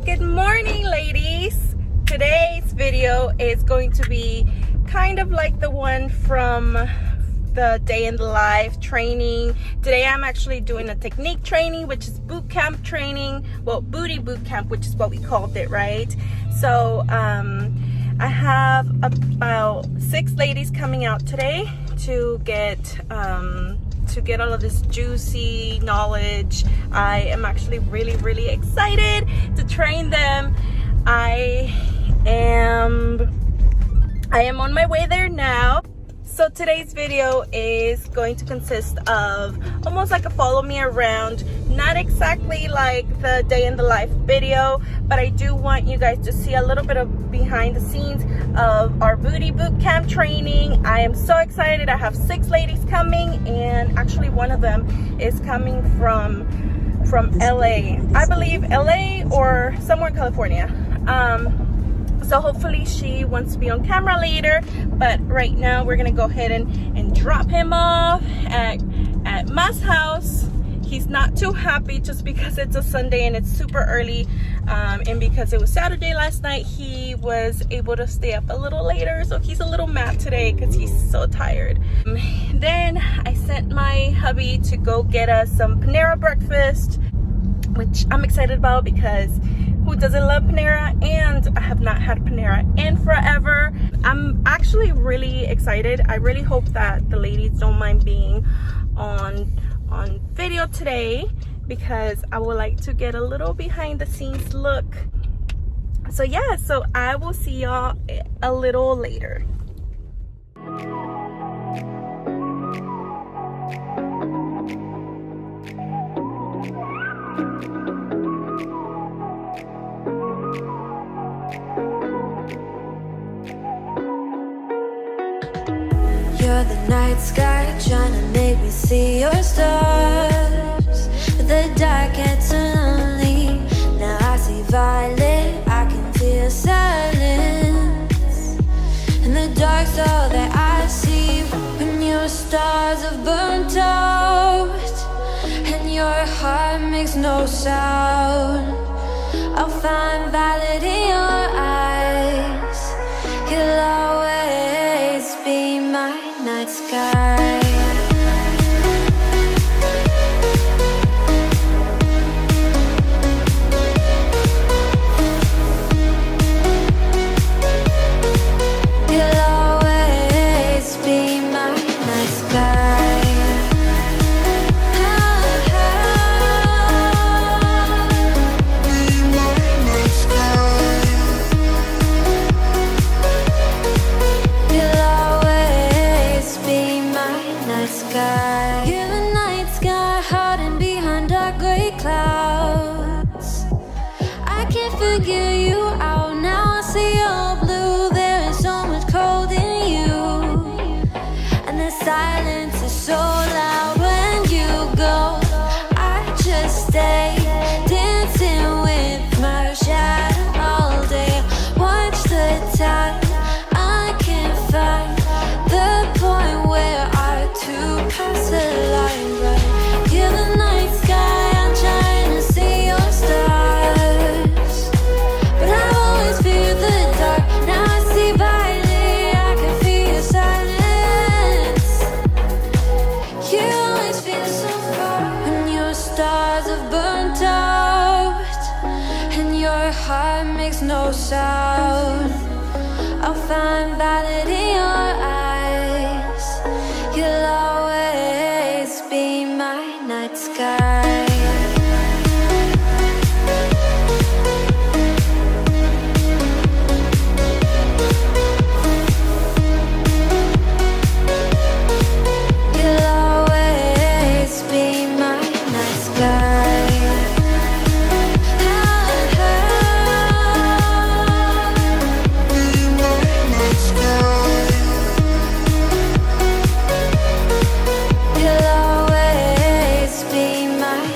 Good morning, ladies. Today's video is going to be kind of like the one from the day in the life training. Today I'm actually doing a technique training, which is boot camp training. Well, booty boot camp, which is what we called it, right? So I have about 6 ladies coming out today to get all of this juicy knowledge. I am actually really excited to train them. I am on my way there now. So today's video is going to consist of almost like a follow me around, not exactly like the day in the life video, but I do want you guys to see a little bit of behind the scenes of our booty boot camp training. I am so excited. I have 6 ladies coming, and actually one of them is coming from LA, I believe LA or somewhere in California. So hopefully she wants to be on camera later, but right now we're gonna go ahead and drop him off at Ma's house. He's not too happy just because it's a Sunday and it's super early, and because it was Saturday last night, he was able to stay up a little later, so he's a little mad today because he's so tired. Then I sent my hubby to go get us some Panera breakfast, which I'm excited about because who doesn't love Panera? And I have not had Panera in forever. I'm actually really excited. I really hope that the ladies don't mind being on video today, because I would like to get a little behind the scenes look. So yeah, so I will see y'all a little later. You're the night sky trying to make me see your stars, but the dark gets so lonely. Now I see violet, I can feel silence, and the dark's all that I see. When your stars have burnt out and your heart makes no sound, I'll find violet in your eyes. You'll always be my night sky. You'll always be my night sky. You're the night sky hiding behind dark gray clouds. I can't figure you out now. I see your blue. There is so much cold in you, and the silence is so loud when you go. I just stay dancing with my shadow all day. Watch the time. I can't find the point where past the line, right? You're the night sky, I'm trying to see your stars, but I always fear the dark. Now I see violet, I can feel your silence. You always feel so far when your stars have burnt out and your heart makes no sound. I'll find violet in your eyes. You'll always be my night sky. You'll always be my night sky. You'll always be my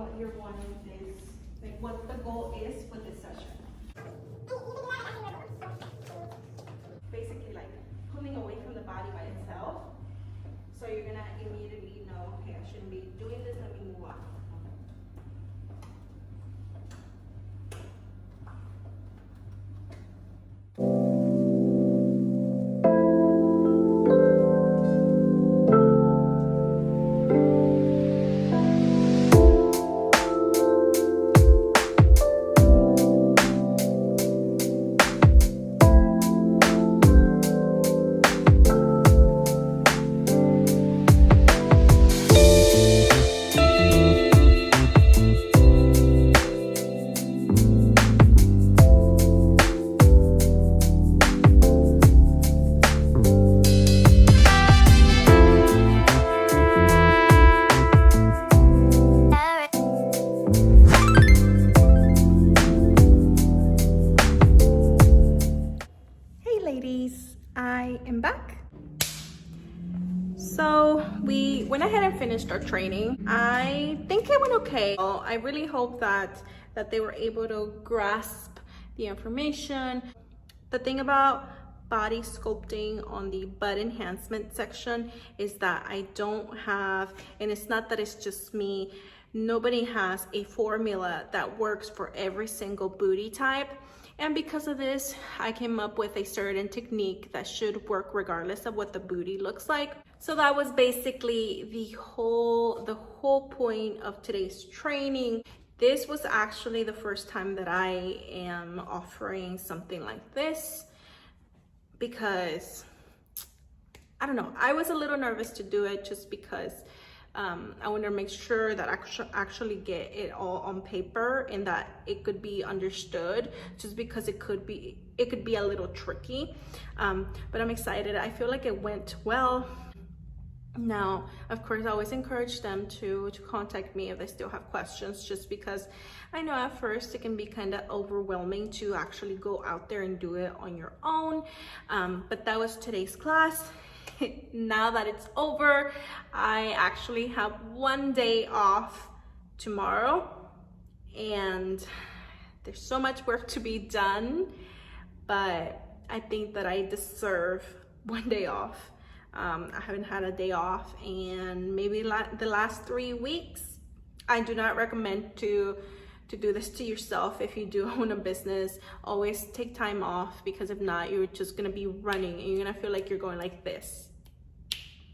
what you're wanting is, like what the goal is for this session. Basically like pulling away from the body by itself. So you're gonna immediately know, okay, I shouldn't be doing this, let me move on. I am back. So we went ahead and finished our training. I think it went okay. I really hope that they were able to grasp the information. The thing about body sculpting on the butt enhancement section is that I don't have, and it's not that it's just me, nobody has a formula that works for every single booty type. And because of this, I came up with a certain technique that should work regardless of what the booty looks like. So that was basically the whole point of today's training. This was actually the first time that I am offering something like this because, I don't know, I was a little nervous to do it just because I want to make sure that I actually get it all on paper and that it could be understood, just because it could be a little tricky. But I'm excited. I feel like it went well. Now, of course, I always encourage them to contact me if they still have questions, just because I know at first it can be kind of overwhelming to actually go out there and do it on your own. But that was today's class. Now that it's over, I actually have one day off tomorrow, and there's so much work to be done, but I think that I deserve one day off. I haven't had a day off and maybe the last 3 weeks. I do not recommend to do this to yourself. If you do own a business, always take time off, because if not, you're just gonna be running and you're gonna feel like you're going like this.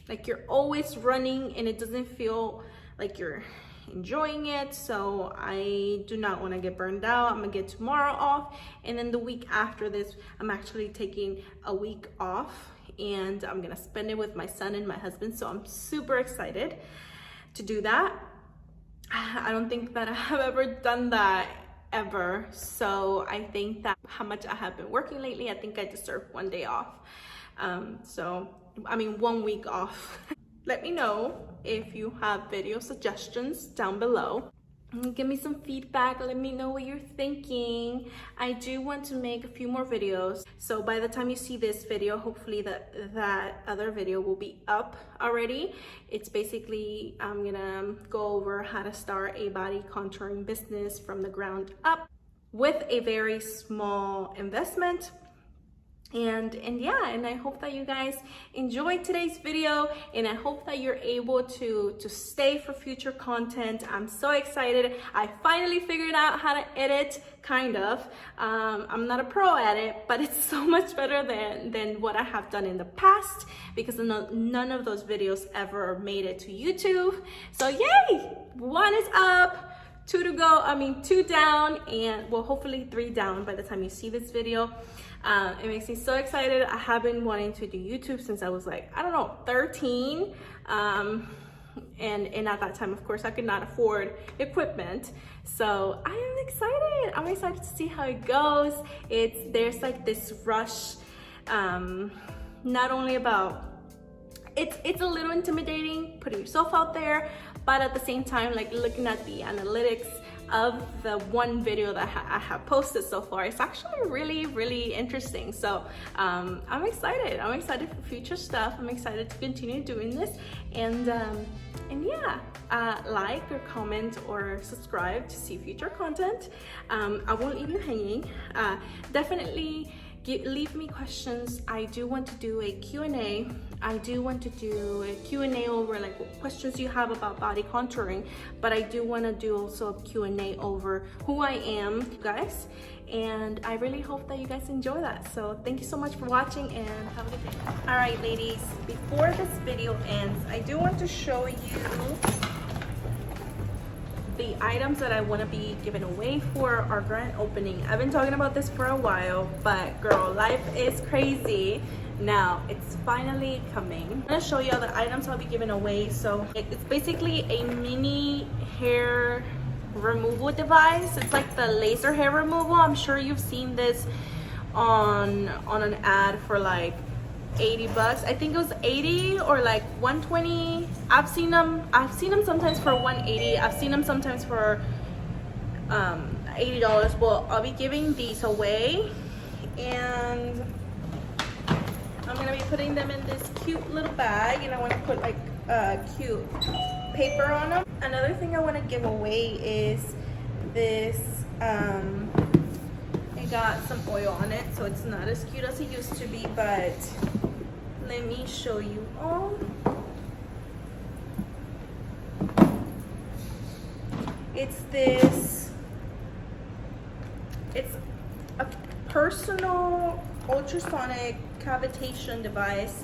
Like you're always running and it doesn't feel like you're enjoying it. So I do not want to get burned out. I'm gonna get tomorrow off, and then the week after this, I'm actually taking a week off and I'm gonna spend it with my son and my husband. So I'm super excited to do that. I don't think that I have ever done that ever. So I think that how much I have been working lately, I think I deserve one day off. So I mean 1 week off. Let me know if you have video suggestions down below. Give me some feedback. Let me know what you're thinking. I do want to make a few more videos, so by the time you see this video, hopefully that other video will be up already. It's basically, I'm gonna go over how to start a body contouring business from the ground up with a very small investment. And yeah, and I hope that you guys enjoyed today's video, and I hope that you're able to stay for future content. I'm so excited. I finally figured out how to edit, kind of. I'm not a pro at it, but it's so much better than what I have done in the past, because none of those videos ever made it to YouTube. So yay, 1 is up, 2 to go. I mean 2 down, and well, hopefully 3 down by the time you see this video. It makes me so excited. I have been wanting to do YouTube since I was like, I don't know, 13. And at that time, of course, I could not afford equipment. So I am excited. I'm excited to see how it goes. There's like this rush, not only about, it's a little intimidating putting yourself out there, but at the same time, like looking at the analytics of the one video that I have posted so far, it's actually really interesting. So I'm excited. I'm excited for future stuff. I'm excited to continue doing this, and And yeah, like or comment or subscribe to see future content. I won't leave you hanging. Definitely leave me questions. I do want to do a Q&A. I do want to do a Q&A over like what questions you have about body contouring, but I do want to do also a Q&A over who I am, guys, and I really hope that you guys enjoy that. So thank you so much for watching and have a good day. All right, ladies, before this video ends, I do want to show you the items that I want to be giving away for our grand opening. I've been talking about this for a while, but girl, life is crazy. Now it's finally coming. I'm gonna show you all the items I'll be giving away. So it's basically a mini hair removal device. It's like the laser hair removal. I'm sure you've seen this on an ad for like 80 bucks. I think it was 80 or like 120. I've seen them sometimes for 180. I've seen them sometimes for $80. Well, I'll be giving these away, and I'm gonna be putting them in this cute little bag, and I want to put like cute paper on them. Another thing I want to give away is this. It got some oil on it, so it's not as cute as it used to be, but let me show you all. It's this. It's a personal ultrasonic cavitation device.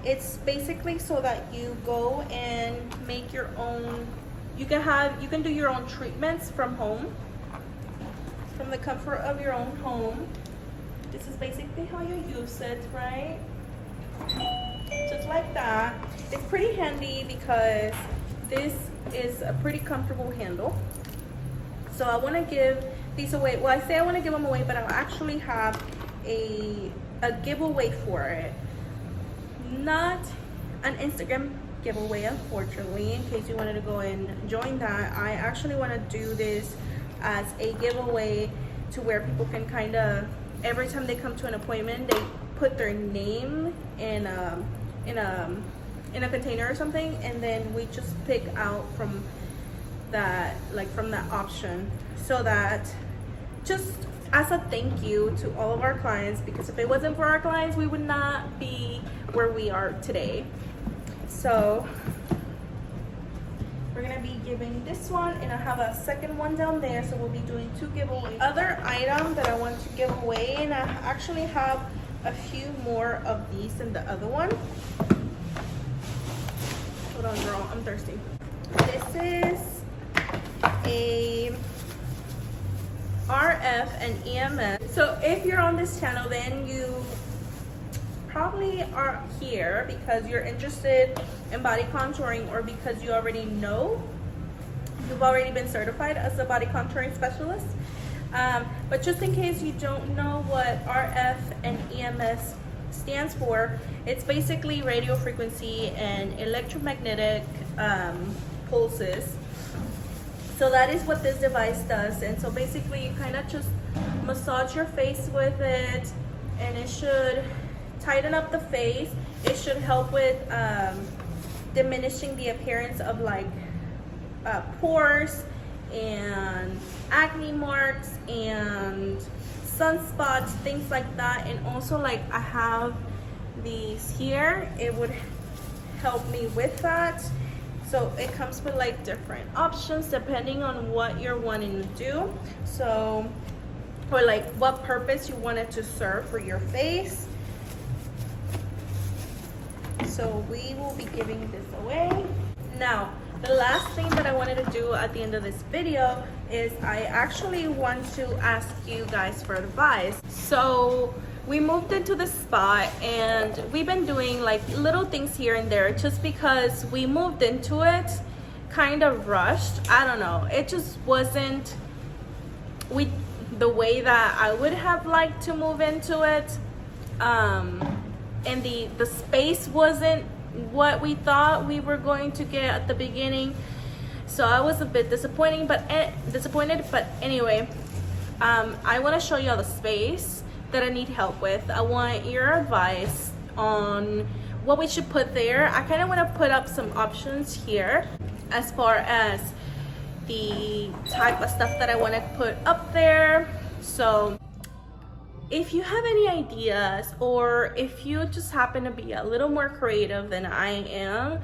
It's basically so that you go and make your own, you can do your own treatments from home, from the comfort of your own home. This is basically how you use it, right? Just like that. It's pretty handy because this is a pretty comfortable handle. So I want to give these away. Well, I say I want to give them away, but I'll actually have a giveaway for it. Not an Instagram giveaway, unfortunately, in case you wanted to go and join that. I actually want to do this as a giveaway to where people can kind of, every time they come to an appointment, they put their name in a container or something, and then we just pick out from that, like from that option, so that just as a thank you to all of our clients, because if it wasn't for our clients, we would not be where we are today. So we're gonna be giving this one, and I have a second one down there, so we'll be doing 2 giveaways. Other item that I want to give away, and I actually have a few more of these than the other one. Hold on, girl, I'm thirsty. This is a RF and EMS. So if you're on this channel, then you probably are here because you're interested in body contouring, or because you already know, you've already been certified as a body contouring specialist. But just in case you don't know what RF and EMS stands for, it's basically radio frequency and electromagnetic pulses. So that is what this device does. And so basically you kind of just massage your face with it, and it should tighten up the face. It should help with diminishing the appearance of like pores and acne marks and sunspots, things like that. And also, like, I have these here, it would help me with that. So it comes with like different options depending on what you're wanting to do. So, or like what purpose you want it to serve for your face. So we will be giving this away. Now, the last thing that I wanted to do at the end of this video is I actually want to ask you guys for advice. So we moved into this spot, and we've been doing like little things here and there just because we moved into it kind of rushed. I don't know, it just wasn't the way that I would have liked to move into it, and the space wasn't what we thought we were going to get at the beginning. So I was a bit disappointed, but anyway, I want to show you all the space that I need help with. I want your advice on what we should put there. I kind of want to put up some options here as far as the type of stuff that I want to put up there. So if you have any ideas, or if you just happen to be a little more creative than I am,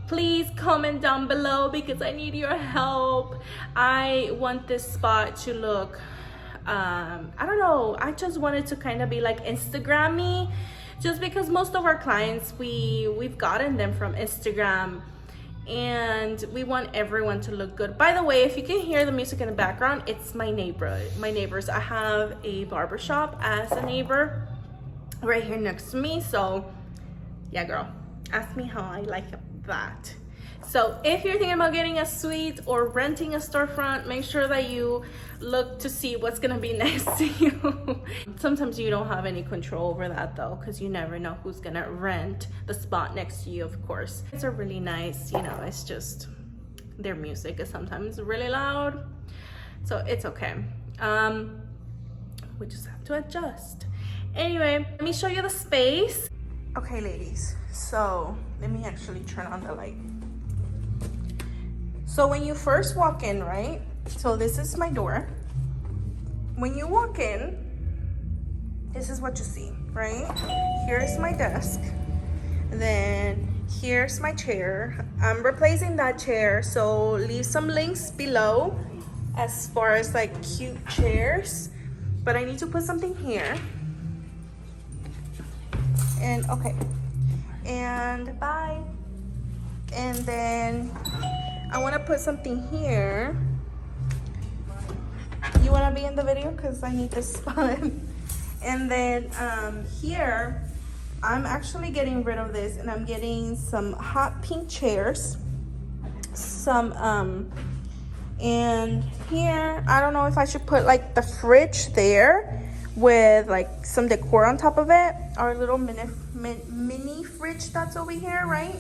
please comment down below because I need your help. I want this spot to look, I don't know, I just want it to kind of be like Instagram-y, just because most of our clients, we've gotten them from Instagram, and we want everyone to look good. By the way, if you can hear the music in the background, it's my neighbors. I have a barbershop as a neighbor right here next to me. So yeah, girl, ask me how I like that. So if you're thinking about getting a suite or renting a storefront, make sure that you look to see what's gonna be next to you. Sometimes you don't have any control over that though, because you never know who's gonna rent the spot next to you, of course. It's a really nice, you know, it's just their music is sometimes really loud, so it's okay. We just have to adjust. Anyway, let me show you the space. Okay, ladies, so let me actually turn on the light. So when you first walk in, right? So this is my door. When you walk in, this is what you see, right? Here's my desk. Then here's my chair. I'm replacing that chair, so leave some links below as far as like cute chairs. But I need to put something here. And okay. And bye. And then I want to put something here. You want to be in the video because I need this spot. And then here I'm actually getting rid of this, and I'm getting some hot pink chairs, some and here I don't know if I should put like the fridge there with like some decor on top of it, our little mini fridge that's over here, right?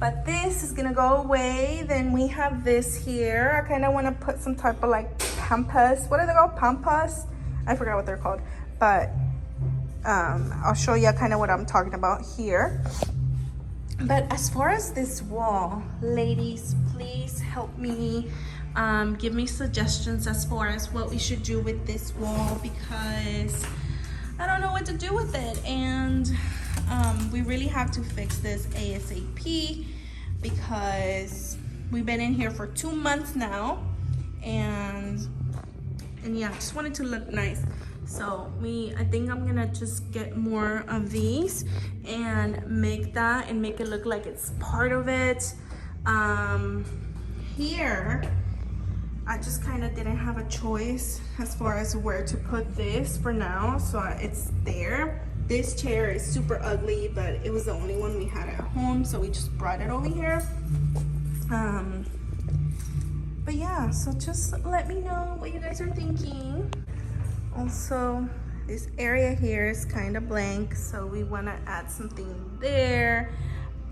But this is gonna go away. Then we have this here. I kind of want to put some type of like pampas. What are they called? Pampas? I forgot what they're called. But I'll show you kind of what I'm talking about here. But as far as this wall, ladies, please help me. Give me suggestions as far as what we should do with this wall, because I don't know what to do with it. And we really have to fix this ASAP, because we've been in here for 2 months now, and yeah, I just want it to look nice. So I think I'm gonna just get more of these and make it look like it's part of it. Here I just kind of didn't have a choice as far as where to put this for now, so it's there. This chair is super ugly, but it was the only one we had at home, so we just brought it over here. But yeah, so just let me know what you guys are thinking. Also, this area here is kind of blank, so we want to add something there.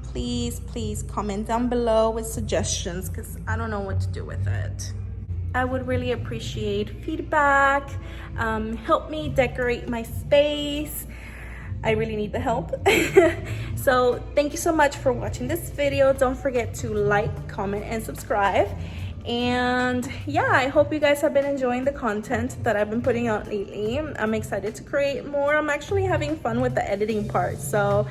Please comment down below with suggestions, because I don't know what to do with it. I would really appreciate feedback. Help me decorate my space. I really need the help. So thank you so much for watching this video. Don't forget to like, comment, and subscribe. And yeah, I hope you guys have been enjoying the content that I've been putting out lately. I'm excited to create more. I'm actually having fun with the editing part, so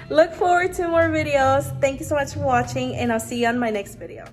look forward to more videos. Thank you so much for watching, and I'll see you on my next video.